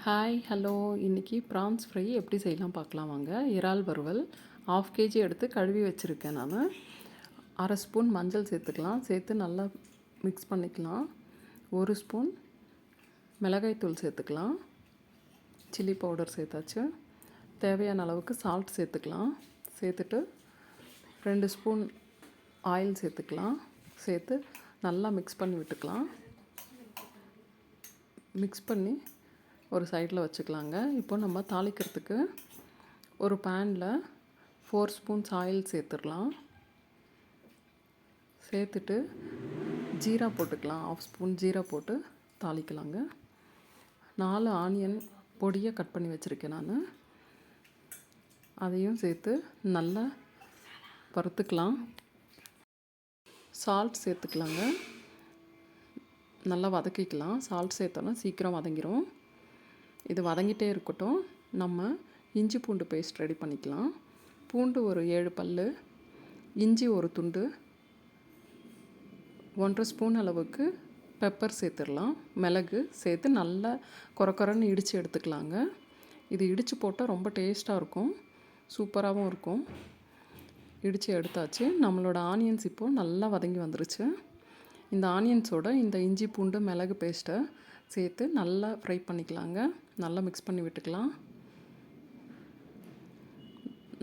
Hi hello இன்றைக்கி prawns fry எப்படி செய்யலாம் பார்க்கலாம் வாங்க. இறால் வறுவல் 1/2 கேஜி எடுத்து கழுவி வச்சுருக்கேன் நான். 1/2 ஸ்பூன் மஞ்சள் சேர்த்துக்கலாம். சேர்த்து நல்லா மிக்ஸ் பண்ணிக்கலாம். 1 ஸ்பூன் மிளகாய்த்தூள் சேர்த்துக்கலாம். சில்லி பவுடர் சேர்த்தாச்சு. தேவையான அளவுக்கு சால்ட் சேர்த்துக்கலாம். சேர்த்துட்டு 2 ஸ்பூன் ஆயில் சேர்த்துக்கலாம். சேர்த்து நல்லா மிக்ஸ் பண்ணி விட்டுக்கலாம். மிக்ஸ் பண்ணி ஒரு சைடில் வச்சுக்கலாங்க. இப்போ நம்ம தாளிக்கிறதுக்கு ஒரு பேனில் 4 ஸ்பூன்ஸ் ஆயில் சேர்த்துடலாம். சேர்த்துட்டு ஜீரா போட்டுக்கலாம். 1/2 ஸ்பூன் ஜீரா போட்டு தாளிக்கலாங்க. 4 ஆனியன் பொடியை கட் பண்ணி வச்சுருக்கேன் நான். அதையும் சேர்த்து நல்லா வறுத்துக்கலாம். சால்ட் சேர்த்துக்கலாங்க. நல்லா வதக்கிக்கலாம். சால்ட் சேர்த்தோன்னா சீக்கிரம் வதங்கிடும். இது வதங்கிட்டே இருக்கட்டும். நம்ம இஞ்சி பூண்டு பேஸ்ட் ரெடி பண்ணிக்கலாம். பூண்டு ஒரு 7 பல், இஞ்சி ஒரு துண்டு, 1/2 ஸ்பூன் அளவுக்கு பெப்பர் சேர்த்துடலாம். மிளகு சேர்த்து நல்லா கொரன்னு இடித்து எடுத்துக்கலாங்க. இது இடித்து போட்டால் ரொம்ப டேஸ்ட்டாக இருக்கும், சூப்பராகவும் இருக்கும். இடித்து எடுத்தாச்சு. நம்மளோட ஆனியன்ஸ் இப்போது நல்லா வதங்கி வந்துருச்சு. இந்த ஆனியன்ஸோட இந்த இஞ்சி பூண்டு மிளகு பேஸ்ட்டை சேர்த்து நல்லா ஃப்ரை பண்ணிக்கலாங்க. நல்லா மிக்ஸ் பண்ணி விட்டுக்கலாம்.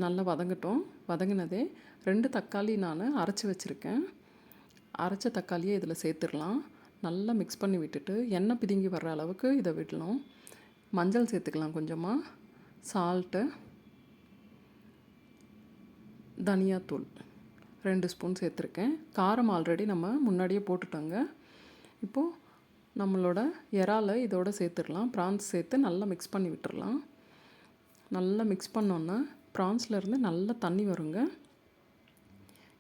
நல்லா வதங்கட்டும். வதங்கினதே 2 தக்காளி நான் அரைச்சி வச்சுருக்கேன். அரைச்ச தக்காளியை இதில் சேர்த்துடலாம். நல்லா மிக்ஸ் பண்ணி விட்டுட்டு எண்ணெய் பிதுங்கி வர்ற அளவுக்கு இதை விடணும். மஞ்சள் சேர்த்துக்கலாம் கொஞ்சமாக. சால்ட்டு, தனியாத்தூள் 2 ஸ்பூன் சேர்த்துருக்கேன். காரம் ஆல்ரெடி நம்ம முன்னாடியே போட்டுட்டோங்க. இப்போது நம்மளோட இறாலை இதோடு சேர்த்துடலாம். ப்ரான்ஸ் சேர்த்து நல்லா மிக்ஸ் பண்ணி விட்டுடலாம். நல்லா மிக்ஸ் பண்ணோன்னா ப்ரான்ஸ்லேருந்து நல்லா தண்ணி வருங்க.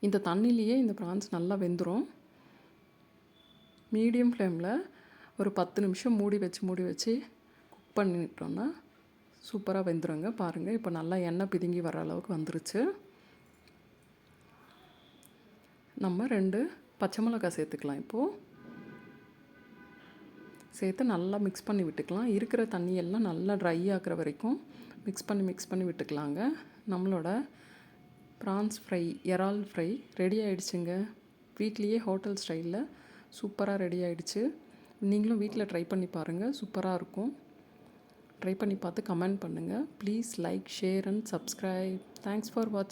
இந்த தண்ணியிலையே இந்த ப்ரான்ஸ் நல்லா வெந்துடும். மீடியம் ஃப்ளேமில் ஒரு 10 நிமிஷம் மூடி வச்சு குக் பண்ணிட்டோன்னா சூப்பராக வெந்துடுங்க. பாருங்கள், இப்போ நல்லா எண்ணெய் பிதுங்கி வர அளவுக்கு வந்துருச்சு. நம்ம 2 பச்சை மிளகாய் சேர்த்துக்கலாம். இப்போது சேர்த்து நல்லா மிக்ஸ் பண்ணி விட்டுக்கலாம். இருக்கிற தண்ணியெல்லாம் நல்லா ட்ரை ஆகிற வரைக்கும் மிக்ஸ் பண்ணி விட்டுக்கலாங்க. நம்மளோட ப்ரான்ஸ் ஃப்ரை, இறால் ஃப்ரை ரெடி ஆகிடுச்சுங்க. வீட்லேயே ஹோட்டல் ஸ்டைலில் சூப்பராக ரெடி ஆகிடுச்சு. நீங்களும் வீட்டில் ட்ரை பண்ணி பாருங்கள், சூப்பராக இருக்கும். ட்ரை பண்ணி பார்த்து கமெண்ட் பண்ணுங்கள். Please like, share and subscribe. Thanks for வாட்சிங்.